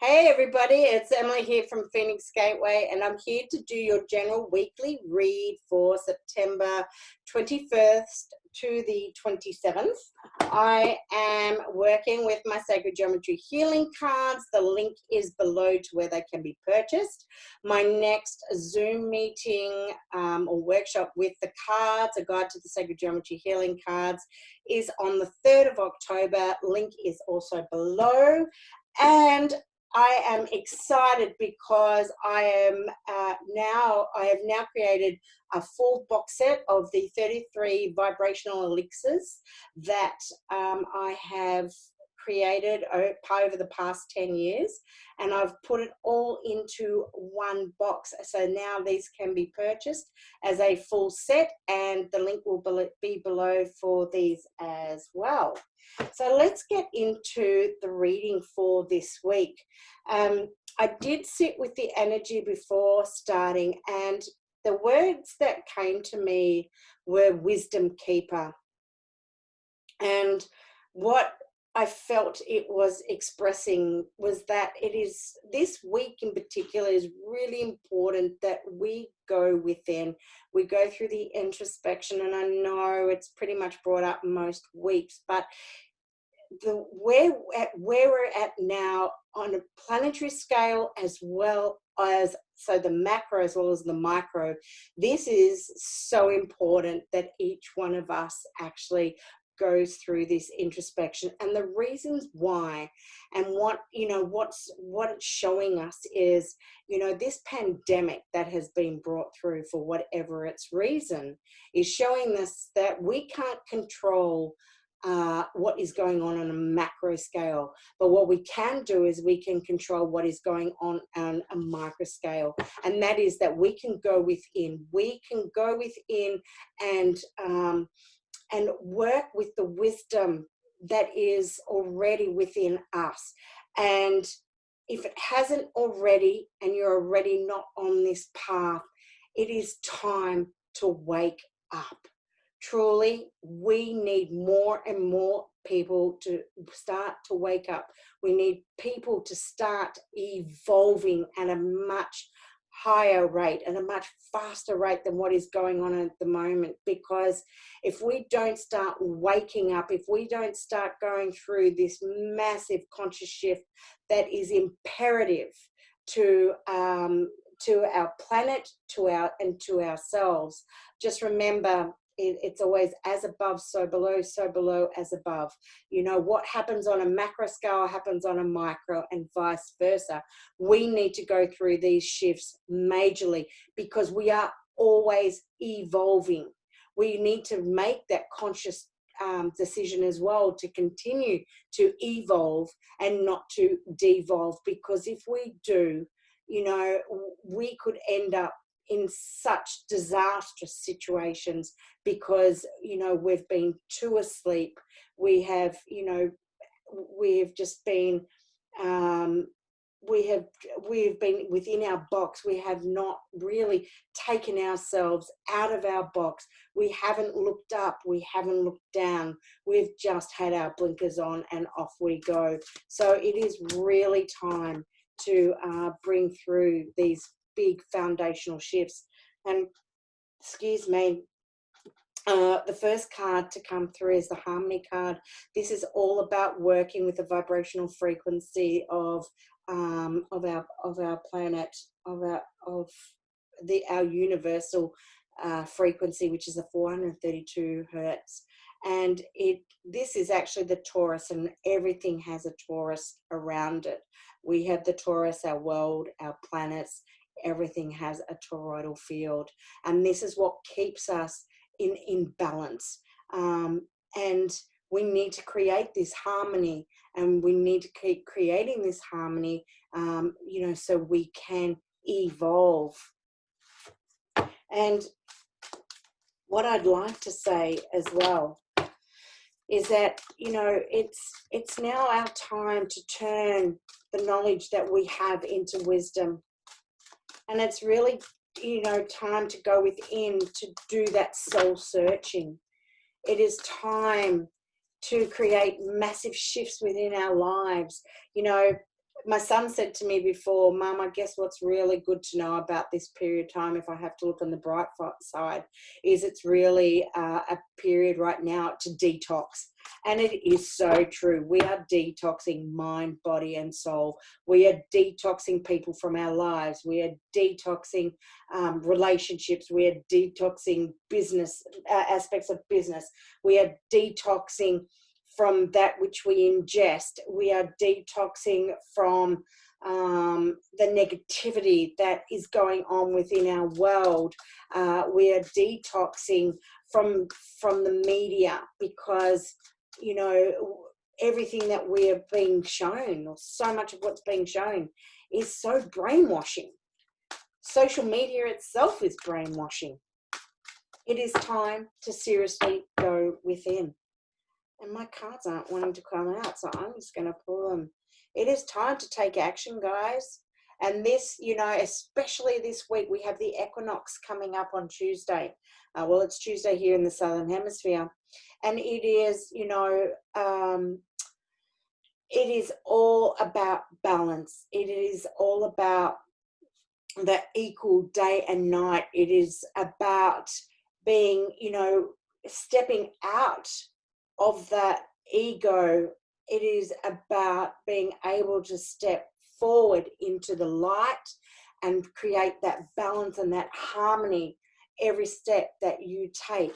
Hey everybody, it's Emily here from Phoenix Gateway, and I'm here to do your general weekly read for September 21st to the 27th. I am working with my Sacred Geometry Healing cards. The link is below to where they can be purchased. My next Zoom meeting or workshop with the cards, a guide to the Sacred Geometry Healing cards, is on the 3rd of October. Link is also below. And I am excited because I have now created a full box set of the 33 vibrational elixirs that I have created over the past 10 years, and I've put it all into one box. So now these can be purchased as a full set, and the link will be below for these as well. So let's get into the reading for this week. I did sit with the energy before starting, and the words that came to me were wisdom keeper. And what I felt it was expressing was that it is, this week in particular is really important that we go within. We go through the introspection, and I know it's pretty much brought up most weeks, but where we're at now on a planetary scale, as well as the macro as well as the micro, this is so important that each one of us actually goes through this introspection, and the reasons why, and what it's showing us is, this pandemic that has been brought through for whatever its reason is showing us that we can't control what is going on a macro scale, but what we can do is we can control what is going on a micro scale, and that is that we can go within. We can go within and work with the wisdom that is already within us. And if it hasn't already, and you're already not on this path, it is time to wake up. Truly, we need more and more people to start to wake up. We need people to start evolving at a much higher rate and a much faster rate than what is going on at the moment, because if we don't start waking up, if we don't start going through this massive conscious shift that is imperative to our planet, to ourselves, just remember, it's always as above, so below as above. What happens on a macro scale happens on a micro, and vice versa. We need to go through these shifts majorly because we are always evolving. We need to make that conscious decision as well to continue to evolve and not to devolve, because if we do, we could end up in such disastrous situations because we've been too asleep. We've just been we've been within our box. We have not really taken ourselves out of our box. We haven't looked up, we haven't looked down. We've just had our blinkers on and off we go. So it is really time to bring through these big foundational shifts. And excuse me, the first card to come through is the Harmony card. This is all about working with the vibrational frequency of our planet, our universal frequency, which is the 432 hertz. And this is actually the Taurus, and everything has a Taurus around it. We have the Taurus, our world, our planets, everything has a toroidal field, and this is what keeps us in balance. And we need to create this harmony, and we need to keep creating this harmony, so we can evolve. And what I'd like to say as well is that, it's now our time to turn the knowledge that we have into wisdom. And it's really, time to go within to do that soul searching. It is time to create massive shifts within our lives. my son said to me before, Mum, I guess what's really good to know about this period of time, if I have to look on the bright side, is it's really a period right now to detox. And it is so true. We are detoxing mind, body, and soul. We are detoxing people from our lives. We are detoxing relationships. We are detoxing business, aspects of business. We are detoxing from that which we ingest. We are detoxing from the negativity that is going on within our world. We are detoxing from the media, because, you know, everything that we are being shown, or so much of what's being shown, is so brainwashing. Social media itself is brainwashing. It is time to seriously go within. And my cards aren't wanting to come out, so I'm just going to pull them. It is time to take action, guys. And this, you know, especially this week, we have the equinox coming up on Tuesday. Well, it's Tuesday here in the Southern Hemisphere. And it is, you know, it is all about balance. It is all about the equal day and night. It is about being, you know, stepping out of that ego. It is about being able to step forward into the light and create that balance and that harmony every step that you take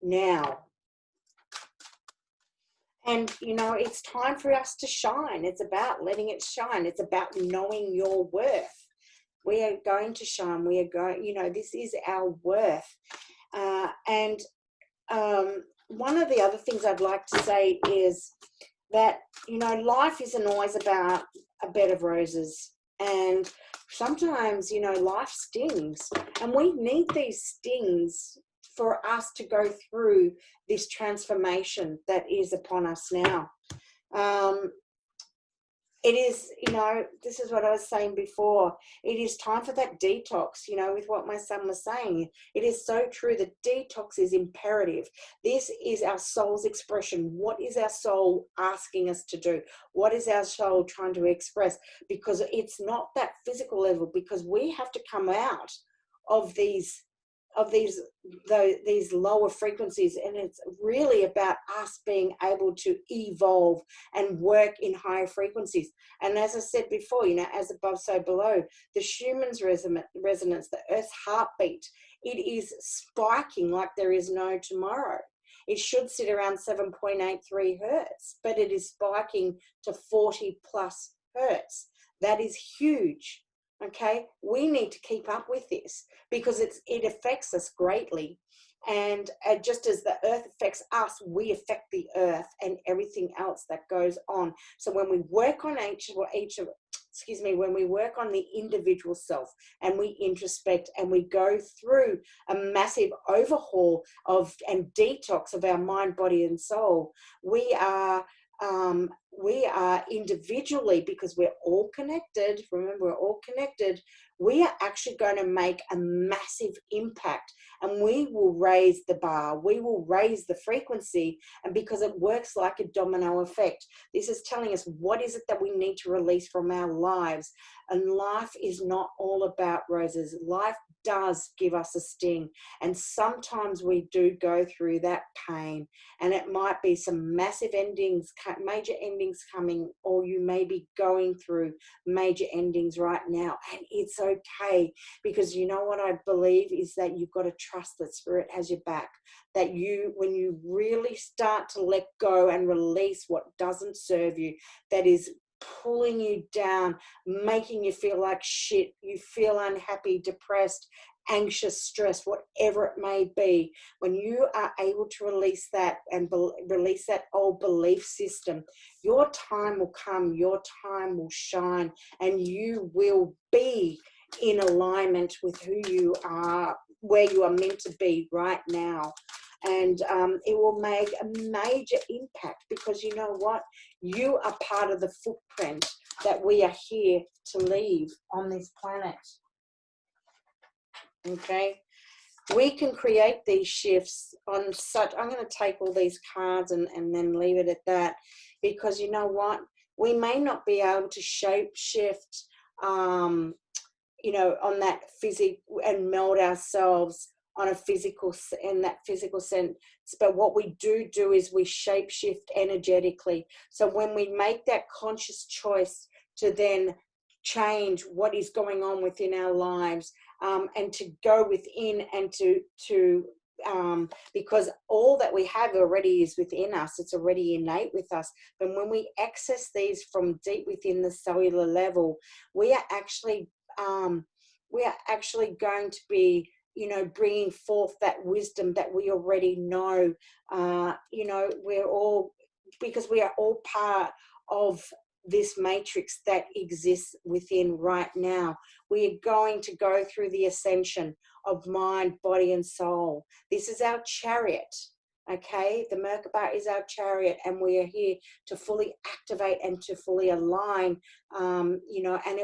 now. And, you know, it's time for us to shine. It's about letting it shine. It's about knowing your worth. We are going to shine. We are going, you know, this is our worth. And one of the other things I'd like to say is that, you know, life isn't always about a bed of roses. And sometimes, you know, life stings. And we need these stings for us to go through this transformation that is upon us now. It is, you know, this is what I was saying before. It is time for that detox, you know, with what my son was saying. It is so true. The detox is imperative. This is our soul's expression. What is our soul asking us to do? What is our soul trying to express? Because it's not that physical level, because we have to come out of these lower frequencies, and it's really about us being able to evolve and work in higher frequencies. And as I said before, you know, as above so below, the Schumann's resonance, the earth's heartbeat, it is spiking like there is no tomorrow. It should sit around 7.83 hertz, but it is spiking to 40 plus hertz. That is huge. Okay, we need to keep up with this, because it affects us greatly. And just as the earth affects us, we affect the earth and everything else that goes on. So when we work on when we work on the individual self, and we introspect, and we go through a massive overhaul and detox of our mind, body, and soul, we are individually, because we're all connected. Remember, we're all connected. We are actually going to make a massive impact, and we will raise the bar. We will raise the frequency, and because it works like a domino effect. This is telling us what is it that we need to release from our lives. And life is not all about roses. Life does give us a sting, and sometimes we do go through that pain, and it might be some massive endings, major endings coming, or you may be going through major endings right now, and it's okay, because you know what I believe is that you've got to trust that Spirit has your back. That when you really start to let go and release what doesn't serve you, that is pulling you down, making you feel like shit, you feel unhappy, depressed, anxious, stressed, whatever it may be, when you are able to release that and release that old belief system, your time will come, your time will shine, and you will be in alignment with who you are, where you are meant to be right now. And it will make a major impact, because you know what? You are part of the footprint that we are here to leave on this planet. Okay? We can create these shifts on such... I'm going to take all these cards and then leave it at that, because you know what? we may not be able to shape shift, you know, on that physic and meld ourselves on a physical in that physical sense. But what we do is we shape shift energetically. So when we make that conscious choice to then change what is going on within our lives, and to go within and to because all that we have already is within us, it's already innate with us. But when we access these from deep within the cellular level, we are actually going to be, you know, bringing forth that wisdom that we already know. You know, we're all, because we are all part of this matrix that exists within right now. We are going to go through the ascension of mind, body, and soul. This is our chariot. Okay, the Merkaba is our chariot, and we are here to fully activate and to fully align. You know, and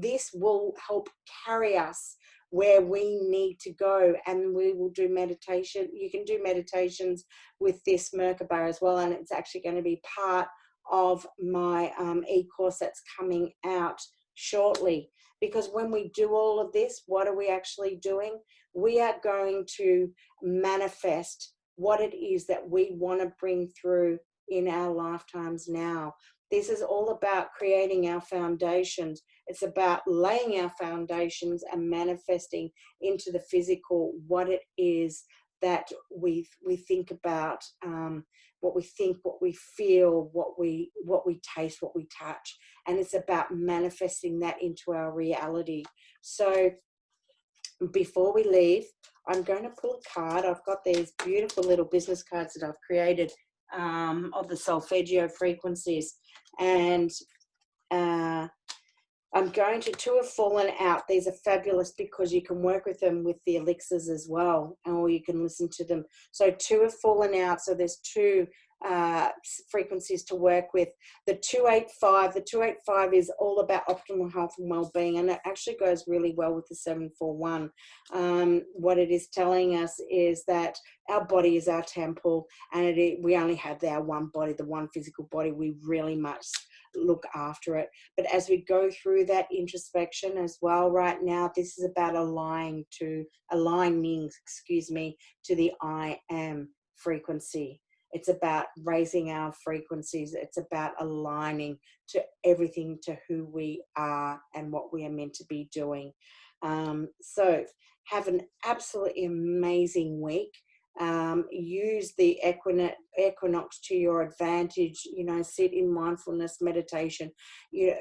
this will help carry us where we need to go. And we will do meditation. You can do meditations with this Merkaba as well, and it's actually going to be part of my e-course that's coming out shortly. Because when we do all of this, what are we actually doing? We are going to manifest what it is that we want to bring through in our lifetimes now. This is all about creating our foundations. It's about laying our foundations and manifesting into the physical what it is that we think about, what we think, what we feel, what we taste, what we touch. And it's about manifesting that into our reality. So before we leave, I'm going to pull a card. I've got these beautiful little business cards that I've created of the solfeggio frequencies. And I'm going to Two Have Fallen Out. These are fabulous because you can work with them with the elixirs as well, or you can listen to them. So Two Have Fallen Out. So there's two frequencies to work with. The 285 is all about optimal health and well-being, and it actually goes really well with the 741. What it is telling us is that our body is our temple, and we only have our one body, the one physical body. We really must look after it. But as we go through that introspection as well right now, this is about aligning to the I am frequency. It's about raising our frequencies. It's about aligning to everything, to who we are and what we are meant to be doing. So have an absolutely amazing week. Use the equinox to your advantage. You know, sit in mindfulness meditation. You know,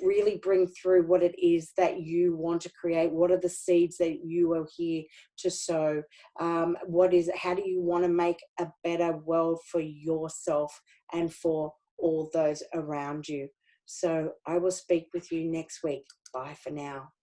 really bring through what it is that you want to create. What are the seeds that you are here to sow? How do you want to make a better world for yourself and for all those around you? So I will speak with you next week. Bye for now.